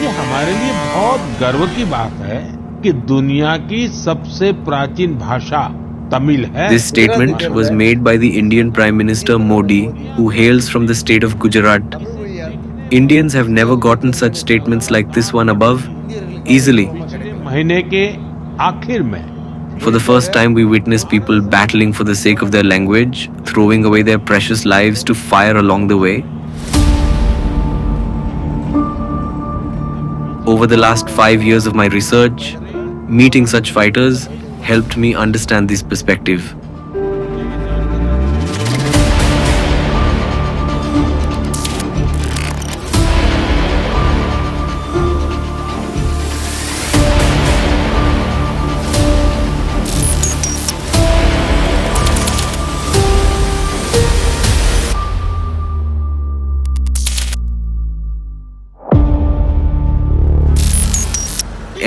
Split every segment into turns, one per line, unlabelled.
देखिए, हमारे लिए बहुत गर्व की बात है कि दुनिया की सबसे प्राचीन भाषा तमिल है।
This statement was made by the Indian Prime Minister Modi, who hails from the state of Gujarat. Indians have never gotten such statements like this one above easily.
पिछले महीने के आखिर में
For the first time, we witness people battling for the sake of their language, throwing away their precious lives to fire along the way. Over the last 5 years of my research, meeting such fighters helped me understand this perspective.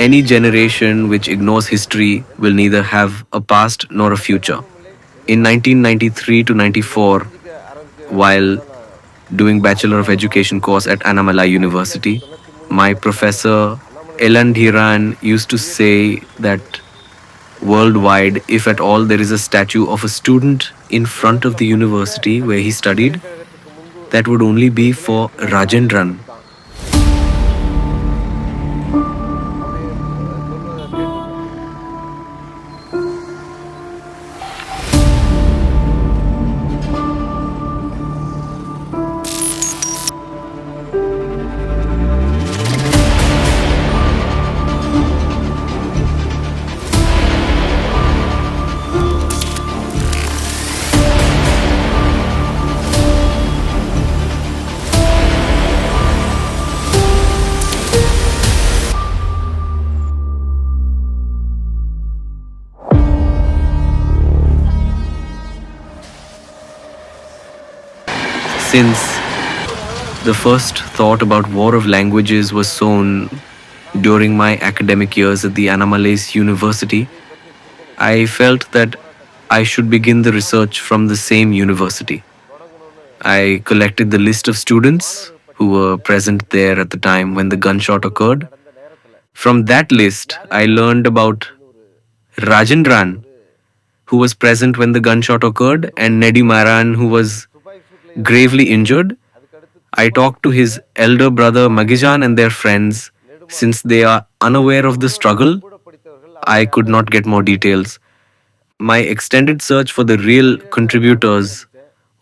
Any generation which ignores history will neither have a past nor a future. In 1993 to 94, while doing Bachelor of Education course at Annamalai University, my professor Elandhiran used to say that worldwide, if at all there is a statue of a student in front of the university where he studied, that would only be for Rajendran. Since the first thought about war of languages was sown during my academic years at the Annamalai University, I felt that I should begin the research from the same university. I collected the list of students who were present there at the time when the gunshot occurred. From that list, I learned about Rajendran, who was present when the gunshot occurred, and Nedi Maran, who was gravely injured. I talked to his elder brother Magijan and their friends. Since they are unaware of the struggle, I could not get more details. My extended search for the real contributors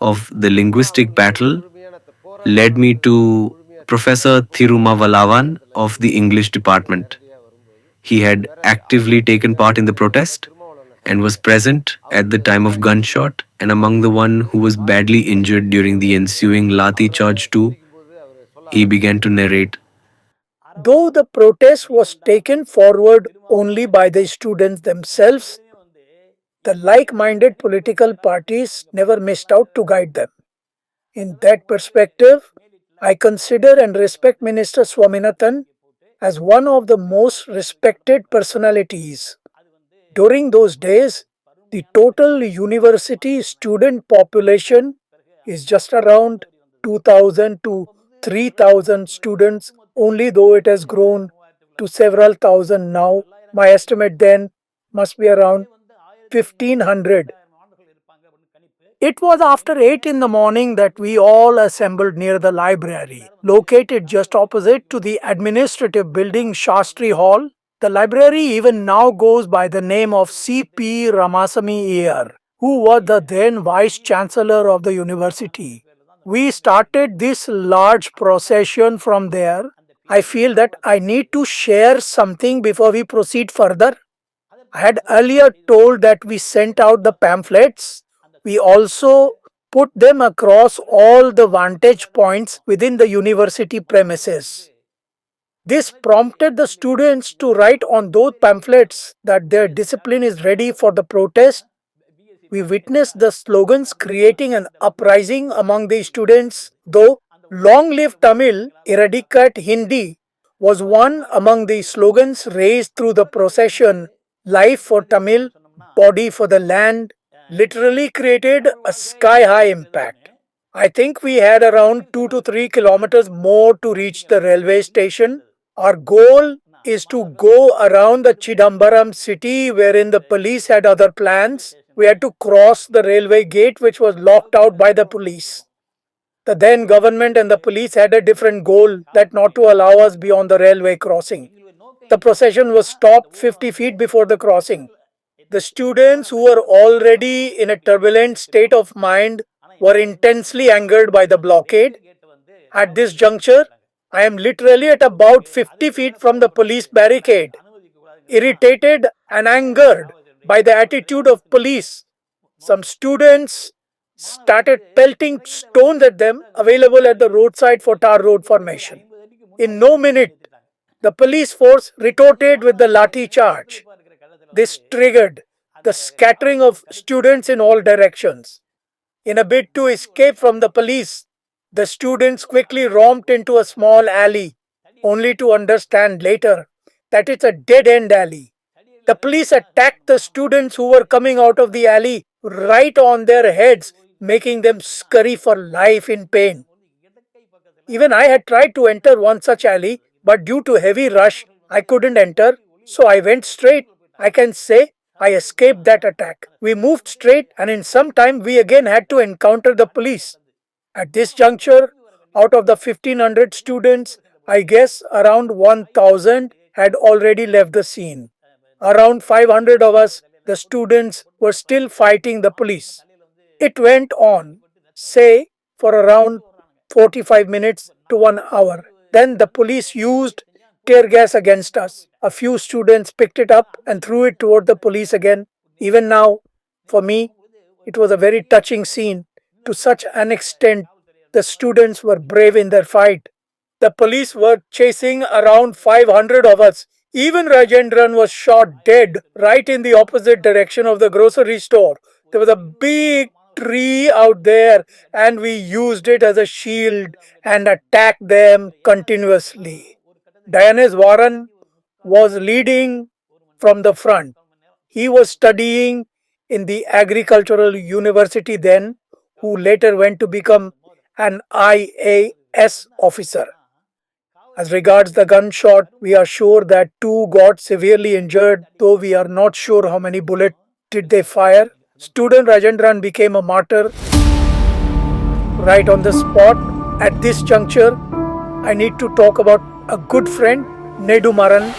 of the linguistic battle led me to Professor Thiruma Valavan of the English department. He had actively taken part in the protest and was present at the time of gunshot and among the one who was badly injured during the ensuing Lati charge too. He began to narrate.
Though the protest was taken forward only by the students themselves, the like-minded political parties never missed out to guide them. In that perspective, I consider and respect Minister Swaminathan as one of the most respected personalities. During those days, the total university student population is just around 2,000 to 3,000 students, only though it has grown to several thousand now. My estimate then must be around 1,500. It was after 8 in the morning that we all assembled near the library, located just opposite to the administrative building Shastri Hall. The library even now goes by the name of C.P. Ramasamy Iyer, who was the then Vice Chancellor of the university. We started this large procession from there. I feel that I need to share something before we proceed further. I had earlier told that we sent out the pamphlets. We also put them across all the vantage points within the university premises. This prompted the students to write on those pamphlets that their discipline is ready for the protest. We witnessed the slogans creating an uprising among the students, though "Long live Tamil, eradicate Hindi" was one among the slogans raised through the procession. Life for Tamil, body for the land, literally created a sky-high impact. I think we had around 2 to 3 kilometers more to reach the railway station. Our goal is to go around the Chidambaram city wherein the police had other plans. We had to cross the railway gate which was locked out by the police. The then government and the police had a different goal that not to allow us beyond the railway crossing. The procession was stopped 50 feet before the crossing. The students who were already in a turbulent state of mind were intensely angered by the blockade. At this juncture, I am literally at about 50 feet from the police barricade. Irritated and angered by the attitude of police, some students started pelting stones at them available at the roadside for tar road formation. In no minute, the police force retorted with the lathi charge. This triggered the scattering of students in all directions. In a bid to escape from the police, the students quickly romped into a small alley, only to understand later that it's a dead end alley. The police attacked the students who were coming out of the alley right on their heads, making them scurry for life in pain. Even I had tried to enter one such alley, but due to heavy rush, I couldn't enter, so I went straight. I can say I escaped that attack. We moved straight, and in some time, we again had to encounter the police. At this juncture, out of the 1500 students, I guess around 1000 had already left the scene. Around 500 of us, the students, were still fighting the police. It went on, say, for around 45 minutes to 1 hour. Then the police used tear gas against us. A few students picked it up and threw it toward the police again. Even now, for me, it was a very touching scene. To such an extent, the students were brave in their fight. The police were chasing around 500 of us. Even Rajendran was shot dead right in the opposite direction of the grocery store. There was a big tree out there, and we used it as a shield and attacked them continuously. Dianes Warren was leading from the front. He was studying in the agricultural university then, who later went to become an IAS officer. As regards the gunshot, we are sure that two got severely injured, though we are not sure how many bullets did they fire. Student Rajendran became a martyr right on the spot. At this juncture, I need to talk about a good friend, Nedumaran,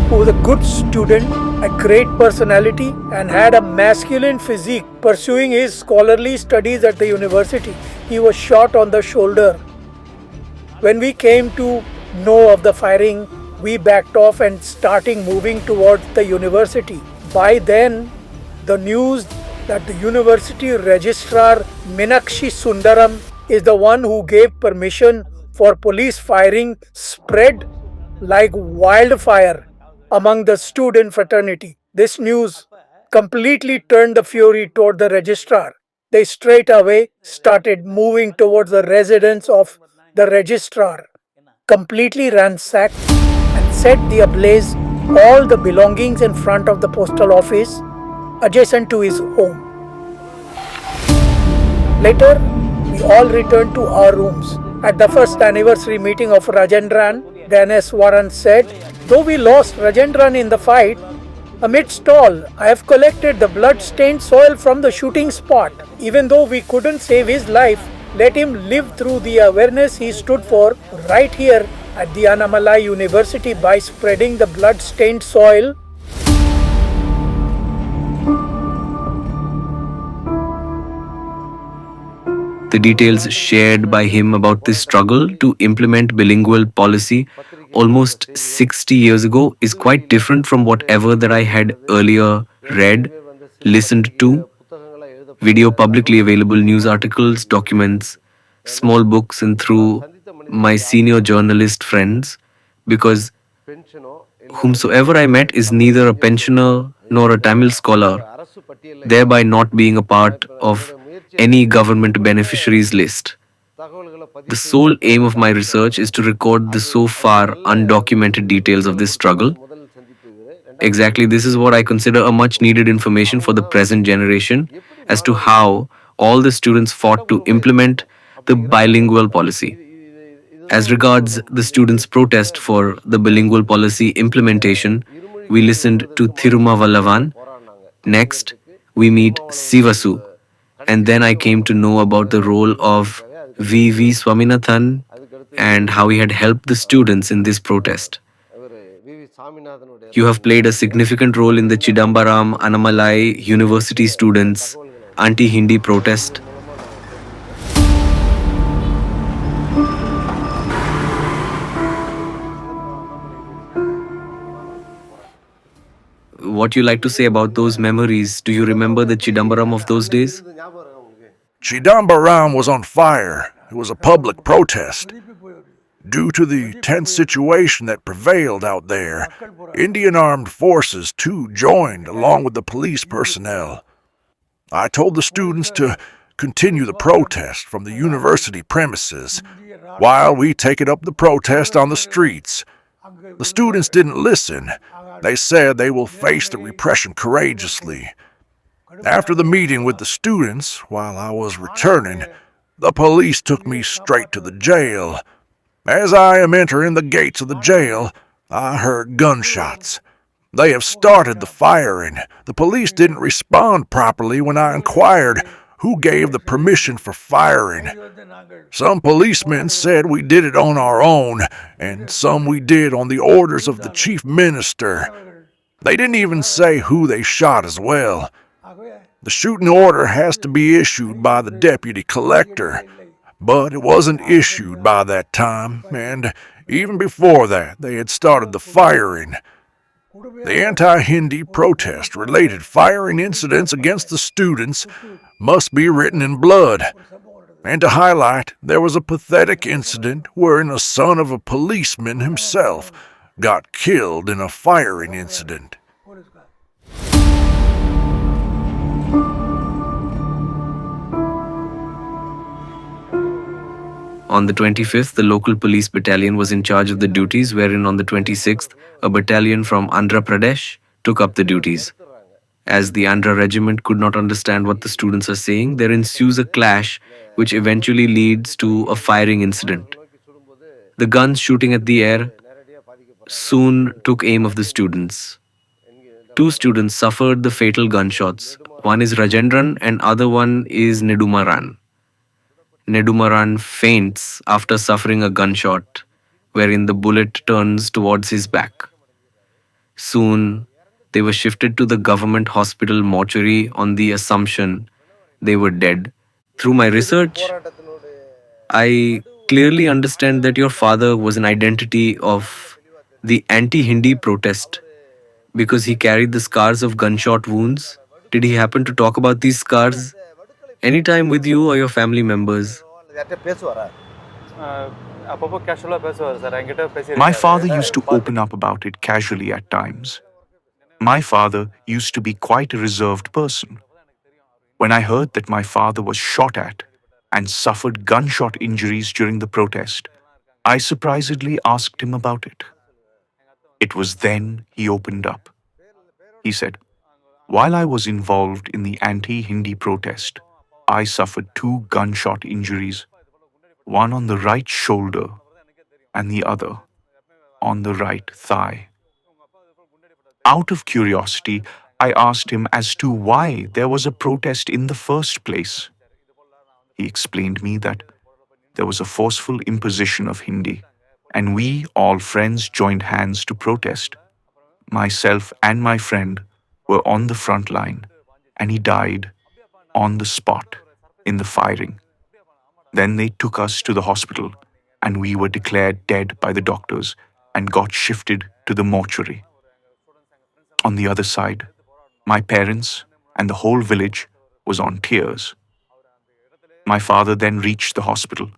who was a good student, a great personality, and had a masculine physique. Pursuing his scholarly studies at the university, he was shot on the shoulder. When we came to know of the firing, we backed off and starting moving towards the university. By then, the news that the university registrar Meenakshi Sundaram is the one who gave permission for police firing spread like wildfire among the student fraternity. This news completely turned the fury toward the registrar. They straight away started moving towards the residence of the registrar, completely ransacked and set the ablaze all the belongings in front of the postal office adjacent to his home. Later, we all returned to our rooms. At the first anniversary meeting of Rajendran, Dianes Warren said, "Though we lost Rajendran in the fight, amidst all, I have collected the blood-stained soil from the shooting spot. Even though we couldn't save his life, let him live through the awareness he stood for right here at the Annamalai University by spreading the blood-stained soil."
The details shared by him about this struggle to implement bilingual policy almost 60 years ago is quite different from whatever that I had earlier read, listened to, video publicly available news articles, documents, small books, and through my senior journalist friends, because whomsoever I met is neither a pensioner nor a Tamil scholar, thereby not being a part of any government beneficiaries list. The sole aim of my research is to record the so far undocumented details of this struggle. Exactly, this is what I consider a much needed information for the present generation as to how all the students fought to implement the bilingual policy. As regards the students' protest for the bilingual policy implementation, we listened to Thirumavallavan. Next, we meet Sivasu, and then I came to know about the role of V.V. Swaminathan and how he had helped the students in this protest. You have played a significant role in the Chidambaram Annamalai University students' anti Hindi protest. What you like to say about those memories? Do you remember the Chidambaram of those days?
Chidambaram was on fire. It was a public protest. Due to the tense situation that prevailed out there, Indian armed forces too joined along with the police personnel. I told the students to continue the protest from the university premises while we take up the protest on the streets. The students didn't listen. They said they will face the repression courageously. After the meeting with the students, while I was returning, the police took me straight to the jail. As I am entering the gates of the jail, I heard gunshots. They have started the firing. The police didn't respond properly when I inquired who gave the permission for firing. Some policemen said we did it on our own, and some we did on the orders of the chief minister. They didn't even say who they shot as well. The shooting order has to be issued by the deputy collector, but it wasn't issued by that time, and even before that, they had started the firing. The anti-Hindi protest-related firing incidents against the students must be written in blood. And to highlight, there was a pathetic incident wherein a son of a policeman himself got killed in a firing incident.
On the 25th, the local police battalion was in charge of the duties, wherein on the 26th, a battalion from Andhra Pradesh took up the duties. As the Andhra regiment could not understand what the students are saying, there ensues a clash which eventually leads to a firing incident. The guns shooting at the air soon took aim of the students. Two students suffered the fatal gunshots. One is Rajendran and other one is Nedumaran. Nedumaran faints after suffering a gunshot, wherein the bullet turns towards his back. Soon, they were shifted to the government hospital mortuary on the assumption they were dead. Through my research, I clearly understand that your father was an identity of the anti-Hindi protest because he carried the scars of gunshot wounds. Did he happen to talk about these scars anytime with you or your family members?
My father used to open up about it casually at times. My father used to be quite a reserved person. When I heard that my father was shot at and suffered gunshot injuries during the protest, I surprisedly asked him about it. It was then he opened up. He said, "While I was involved in the anti-Hindi protest, I suffered 2 gunshot injuries, one on the right shoulder and the other on the right thigh." Out of curiosity, I asked him as to why there was a protest in the first place. He explained me that there was a forceful imposition of Hindi, and we, all friends, joined hands to protest. Myself and my friend were on the front line, and he died on the spot in the firing. Then they took us to the hospital, and we were declared dead by the doctors and got shifted to the mortuary. On the other side, my parents and the whole village was on tears. My father then reached the hospital,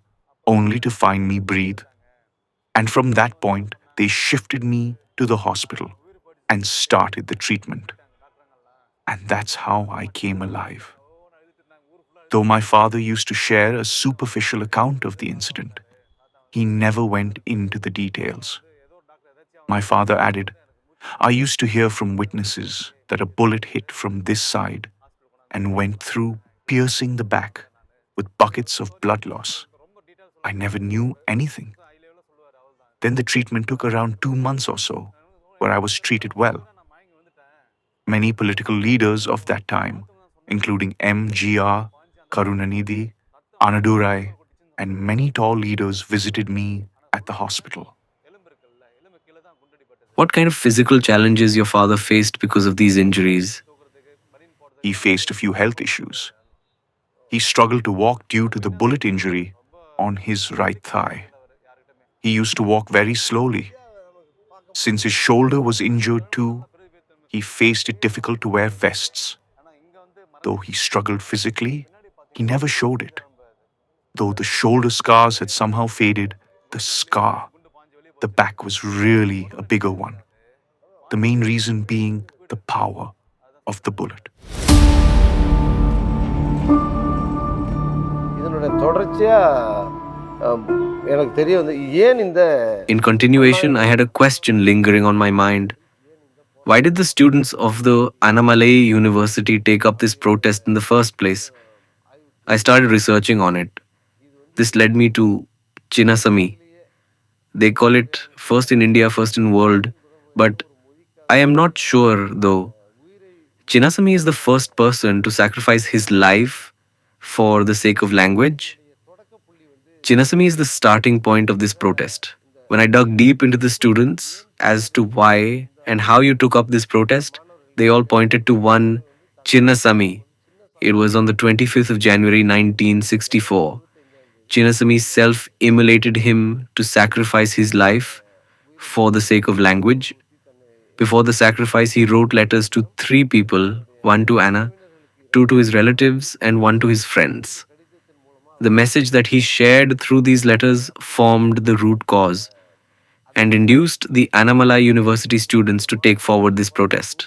only to find me breathe. And from that point, they shifted me to the hospital and started the treatment. And that's how I came alive. Though my father used to share a superficial account of the incident, he never went into the details. My father added, "I used to hear from witnesses that a bullet hit from this side and went through, piercing the back with buckets of blood loss. I never knew anything. Then the treatment took around 2 months or so, where I was treated well. Many political leaders of that time, including MGR, Karunanidhi, Anadurai, and many tall leaders visited me at the hospital.
What kind of physical challenges your father faced because of these injuries?
He faced a few health issues. He struggled to walk due to the bullet injury on his right thigh. He used to walk very slowly. Since his shoulder was injured too, he faced it difficult to wear vests. Though he struggled physically, he never showed it. Though the shoulder scars had somehow faded, the back was really a bigger one. The main reason being the power of the bullet.
இதனுடைய தொடர்ச்சியா எனக்கு தெரிய வந்து ஏன் இந்த
In continuation, I had a question lingering on my mind. Why did the students of the Annamalai University take up this protest in the first place? I started researching on it. This led me to Chinnasamy. They call it first in India, first in world, but I am not sure though. Chinnasamy is the first person to sacrifice his life for the sake of language. Chinnasamy is the starting point of this protest. When I dug deep into the students as to why and how you took up this protest, they all pointed to one Chinnasamy. It was on the 25th of January 1964. Chinnasamy self-immolated him to sacrifice his life for the sake of language. Before the sacrifice, he wrote letters to 3 people, 1 to Anna, 2 to his relatives, and 1 to his friends. The message that he shared through these letters formed the root cause and induced the Annamalai University students to take forward this protest.